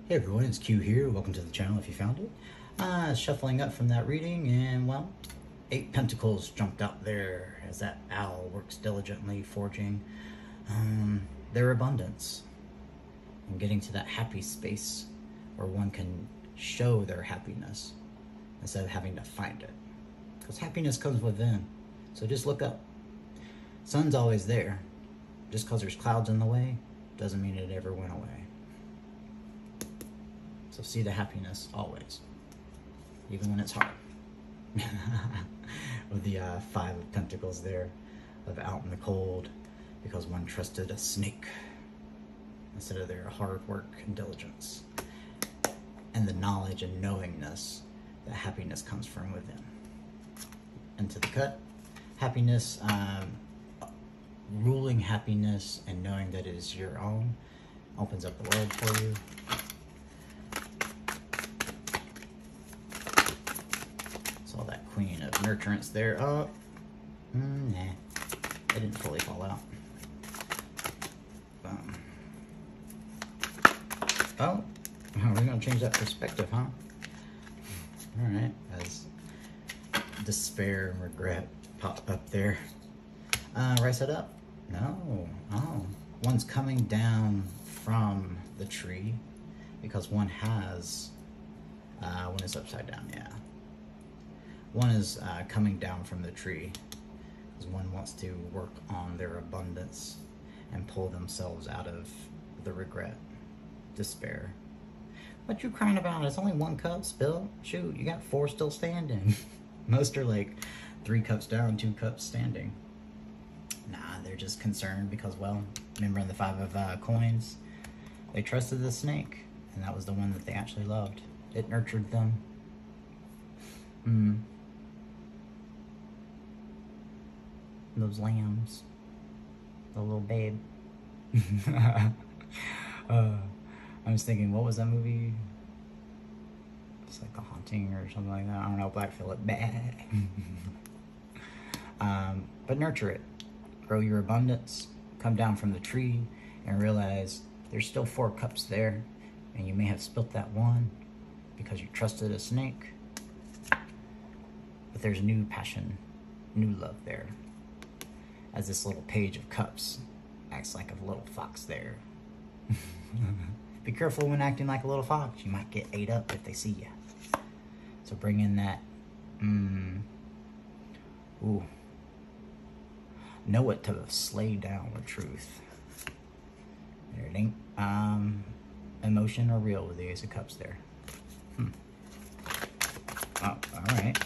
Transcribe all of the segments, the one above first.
Hey everyone, it's Q here. Welcome to the channel if you found it. Shuffling up from that reading, and well, 8 Pentacles jumped out there as that owl works diligently forging their abundance and getting to that happy space where one can show their happiness instead of having to find it. Because happiness comes within. So just look up. Sun's always there. Just because there's clouds in the way doesn't mean it ever went away. So see the happiness always, even when it's hard. With the 5 of Pentacles there, of out in the cold, because one trusted a snake instead of their hard work and diligence. And the knowledge and knowingness that happiness comes from within. Into the cut, happiness, ruling happiness and knowing that it is your own opens up the world for you. Saw that Queen of Nurturance there. Oh, nah, it didn't fully fall out. Oh, we're gonna change that perspective, huh? All right, as despair and regret pop up there. Right side up? No. Oh, one's coming down from the tree because one has, one is upside down, yeah. One is coming down from the tree because one wants to work on their abundance and pull themselves out of the regret, despair. What you crying about? It's only 1 cup spilled. Shoot, you got 4 still standing. Most are like 3 cups down, 2 cups standing. Nah, they're just concerned because, well, remember in the 5 of coins, they trusted the snake, and that was the one that they actually loved. It nurtured them. Those lambs, the little babe. I was thinking, what was that movie? It's like The Haunting or something like that. I don't know, Black Phillip. But nurture it. Grow your abundance. Come down from the tree and realize there's still 4 cups there, and you may have spilt that one because you trusted a snake. But there's new passion, new love there. As this little Page of Cups acts like a little fox there. Be careful when acting like a little fox. You might get ate up if they see you. So bring in that, ooh. Know it to slay down with truth. There it ain't emotion or real with the Ace of Cups there. Oh, alright.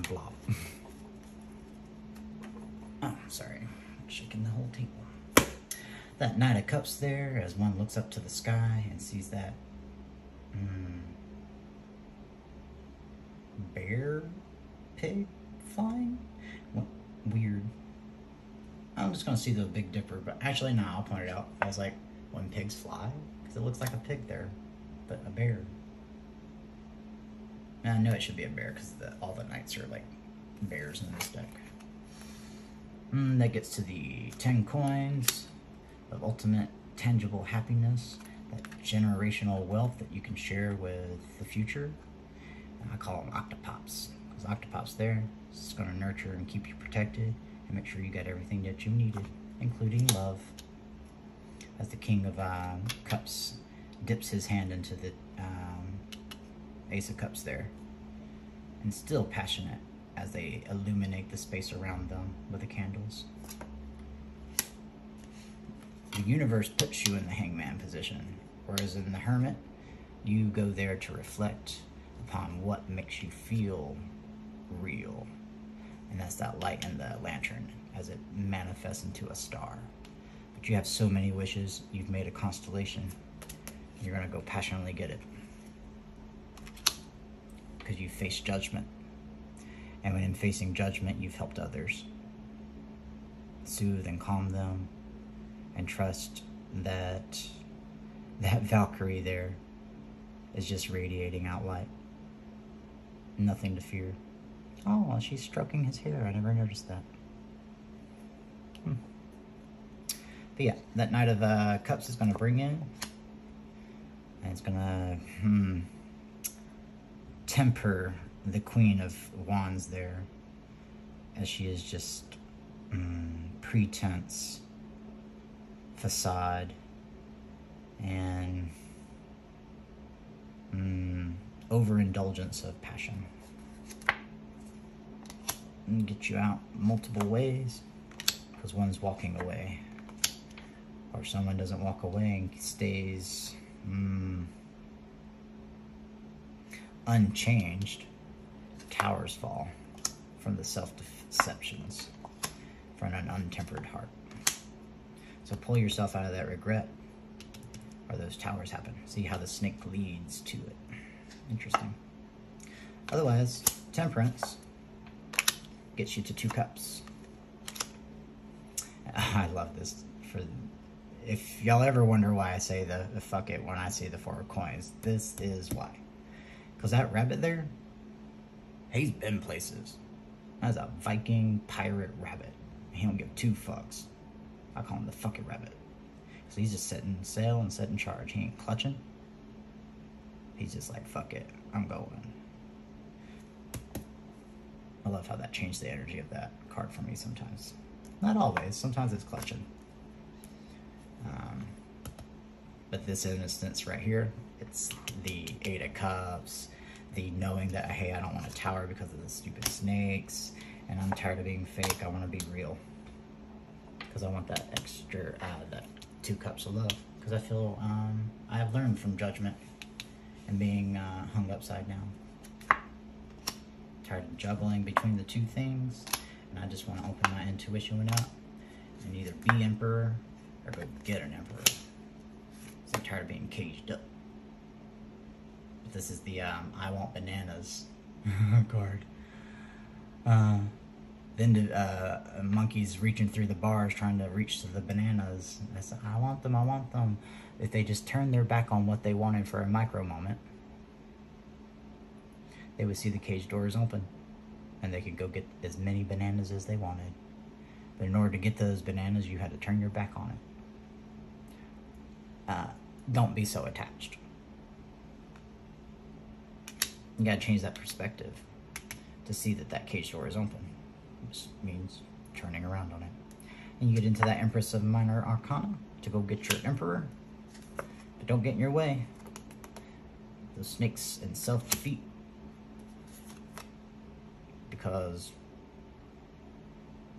Blob. Oh, sorry. Shaking the whole table. That Knight of Cups there, as one looks up to the sky and sees that bear pig flying. What weird. I'm just gonna see the Big Dipper, but actually no, I'll point it out. I was like, when pigs fly, because it looks like a pig there, but a bear. And I know it should be a bear because all the knights are like bears in this deck. That gets to the 10 coins of ultimate tangible happiness, that generational wealth that you can share with the future. And I call them octopops, because octopops there is going to nurture and keep you protected and make sure you got everything that you needed, including love. As the King of Cups dips his hand into the Ace of Cups there, and still passionate as they illuminate the space around them with the candles. The universe puts you in the Hangman position, whereas in the Hermit, you go there to reflect upon what makes you feel real. And that's that light in the lantern as it manifests into a star. But you have so many wishes, you've made a constellation. You're gonna go passionately get it. Because you face judgment. And when in facing judgment, you've helped others. Soothe and calm them. And trust that that Valkyrie there is just radiating out light. Nothing to fear. Oh, she's stroking his hair. I never noticed that. But yeah, that Knight of Cups is going to bring in it's gonna temper the Queen of Wands there, as she is just pretense, facade, and overindulgence of passion. And get you out multiple ways, because one's walking away, or someone doesn't walk away and stays unchanged. Towers fall from the self-deceptions from an untempered heart. So pull yourself out of that regret, or those towers happen. See how the snake leads to it. Interesting. Otherwise, temperance gets you to 2 cups. I love this. If y'all ever wonder why I say the fuck it when I say the 4 of coins, this is why. Because that rabbit there, he's been places. That's a Viking pirate rabbit. He don't give 2 fucks. I call him the fucking rabbit. So he's just setting sail and setting charge. He ain't clutching. He's just like, fuck it, I'm going. I love how that changed the energy of that card for me sometimes. Not always. Sometimes it's clutching. But this instance right here, it's the 8 of Cups, the knowing that, hey, I don't want to tower because of the stupid snakes, and I'm tired of being fake. I want to be real. Because I want that extra, that 2 cups of love. Because I feel I have learned from judgment and being hung upside down. Tired of juggling between the 2 things, and I just want to open my intuition up and either be emperor or go get an emperor. So I'm tired of being caged up. But this is the I want bananas card. Then the monkeys reaching through the bars trying to reach to the bananas. I said, I want them, I want them. If they just turned their back on what they wanted for a micro moment, they would see the cage doors open and they could go get as many bananas as they wanted. But in order to get those bananas, you had to turn your back on it. Don't be so attached. You gotta change that perspective to see that that cage door is open. Which means turning around on it. And you get into that Empress of Minor Arcana to go get your Emperor. But don't get in your way. Those snakes and self-defeat. Because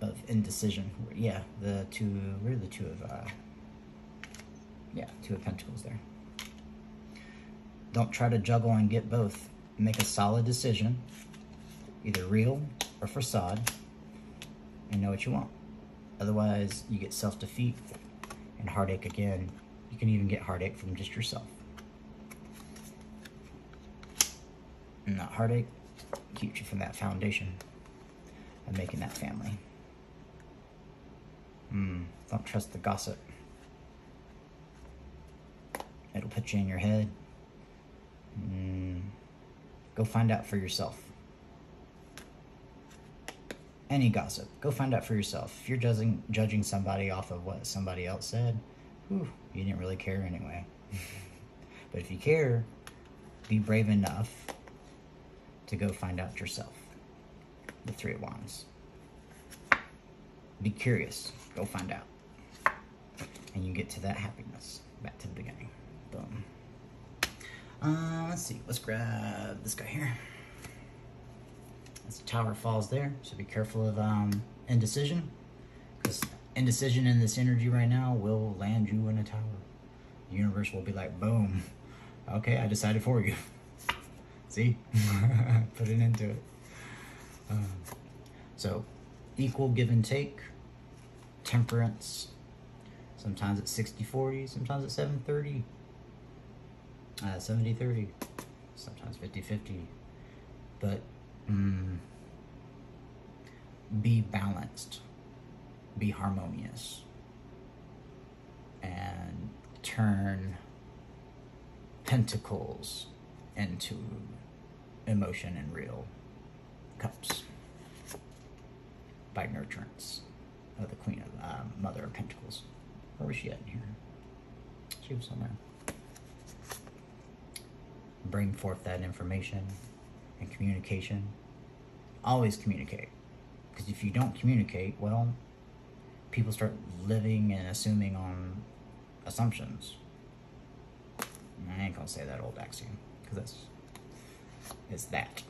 of indecision. Yeah, the 2, where are the 2 of, yeah, 2 of Pentacles there. Don't try to juggle and get both. Make a solid decision. Either real or facade. And know what you want. Otherwise, you get self-defeat and heartache again. You can even get heartache from just yourself. And that heartache keeps you from that foundation of making that family. Don't trust the gossip. It'll put you in your head. Go find out for yourself. Any gossip, go find out for yourself. If you're judging somebody off of what somebody else said, whew, you didn't really care anyway. But if you care, be brave enough to go find out yourself. The 3 of Wands. Be curious, go find out. And you get to that happiness. Back to the beginning. Boom. Let's see, let's grab this guy here. As the tower falls there, so be careful of indecision, because indecision in this energy right now will land you in a tower. The universe will be like, boom, okay, I decided for you. See? Put it into it. So, equal give and take, temperance. Sometimes it's 60-40, sometimes it's 70-30, 70-30, sometimes 50-50, but be balanced, be harmonious, and turn pentacles into emotion and real cups by nurturance of the Queen of Mother of Pentacles. Where was she at in here? She was somewhere. bring forth that information and communication. Always communicate. Because if you don't communicate, well, people start living and assuming on assumptions. I ain't gonna say that old axiom, because it's that.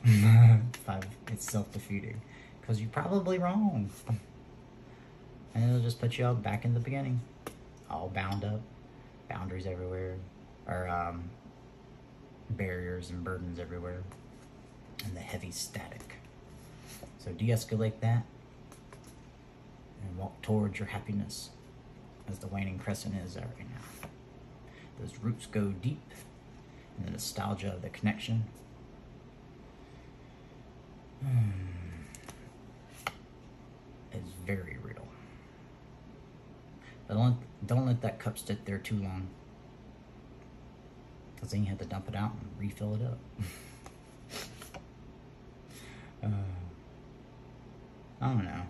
It's self-defeating. Because you're probably wrong. And it'll just put you all back in the beginning. All bound up. Boundaries everywhere. Or barriers and burdens everywhere. And the heavy static. So de-escalate that. And walk towards your happiness. As the waning crescent is right now. Those roots go deep. And the nostalgia of the connection. Is very real. But don't let that cup sit there too long. Because then you have to dump it out and refill it up. I don't know.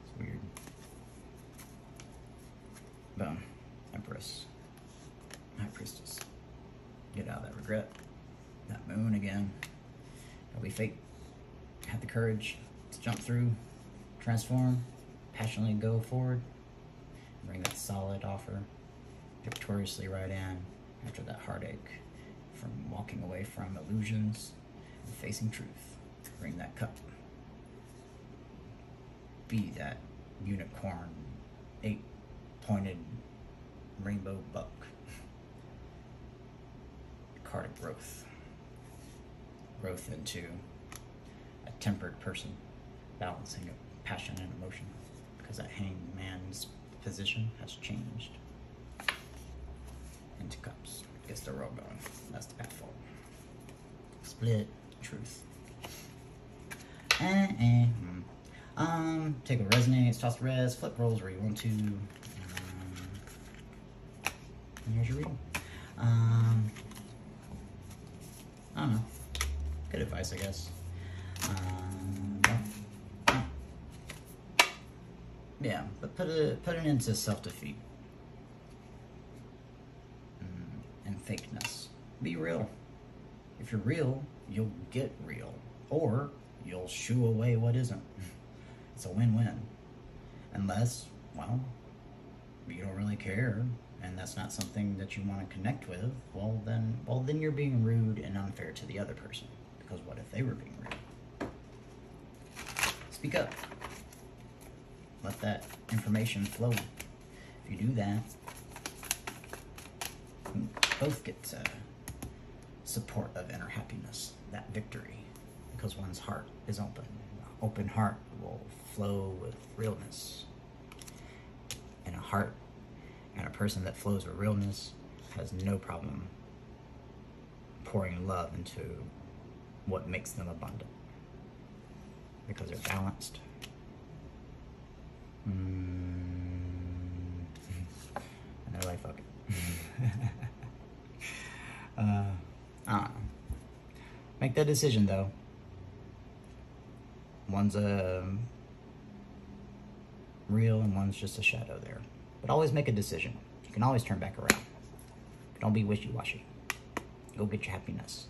It's weird. Boom. Empress. High Priestess. Get out of that regret. That moon again. It'll be fate. Have the courage to jump through, transform, passionately go forward, bring that solid offer victoriously right in after that heartache from walking away from illusions and facing truth. Bring that cup. Be that unicorn, 8-pointed rainbow buck. The card of growth. Growth into a tempered person, balancing of passion and emotion, because that hangman's position has changed into cups. Gets the road going. That's the path forward. Split truth. Take a resonance, toss the res, flip rolls where you want to. And here's your reading. I don't know. Good advice, I guess. Yeah, but put an end to self-defeat and fakeness. Be real. If you're real, you'll get real, or you'll shoo away what isn't. It's a win-win, unless, well, you don't really care, and that's not something that you want to connect with. Well, then you're being rude and unfair to the other person. Because what if they were being rude? Speak up. Let that information flow. If you do that, you both get support of inner happiness, that victory, because one's heart is open. An open heart will flow with realness. And a heart and a person that flows with realness has no problem pouring love into what makes them abundant, because they're balanced. And they're like, fuck it. I don't know. Make that decision though. One's real and one's just a shadow there. But always make a decision. You can always turn back around. Don't be wishy-washy. Go get your happiness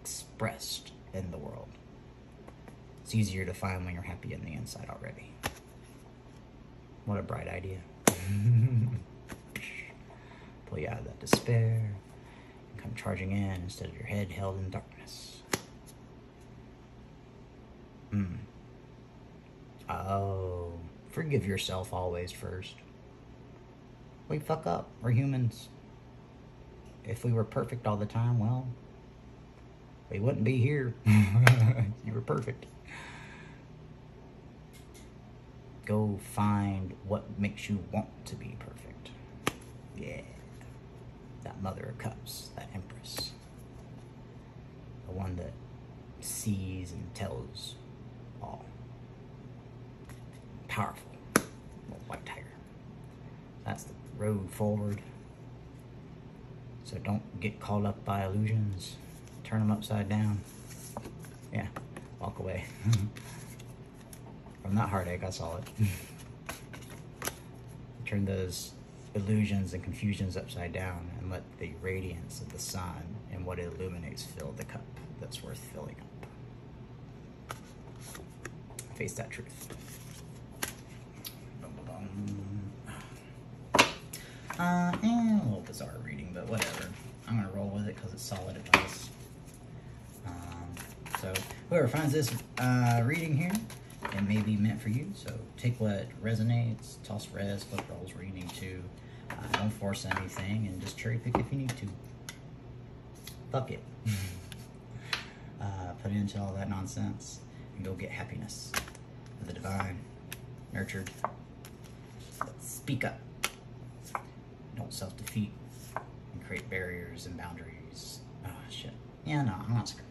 expressed in the world. It's easier to find when you're happy in the inside already. What a bright idea. Pull you out of that despair and come charging in instead of your head held in darkness. Oh, forgive yourself always first. We fuck up. We're humans. If we were perfect all the time, well, we wouldn't be here. You were perfect. Go find what makes you want to be perfect. Yeah. That Mother of Cups, that Empress. The one that sees and tells all. Powerful. Little white tiger. That's the road forward. So don't get caught up by illusions. Turn them upside down. Yeah, walk away. From that heartache, I saw it. Turn those illusions and confusions upside down, and let the radiance of the sun and what it illuminates fill the cup that's worth filling up. Face that truth. And a little bizarre reading, but whatever. I'm gonna roll with it because it's solid advice. So whoever finds this reading here, it may be meant for you. So take what resonates, toss res, flip rolls where you need to. Don't force anything, and just cherry pick if you need to. Fuck it. Put it into all that nonsense and go get happiness of the divine, nurtured. Speak up. Don't self-defeat and create barriers and boundaries. Oh shit. Yeah, no, I'm not scared.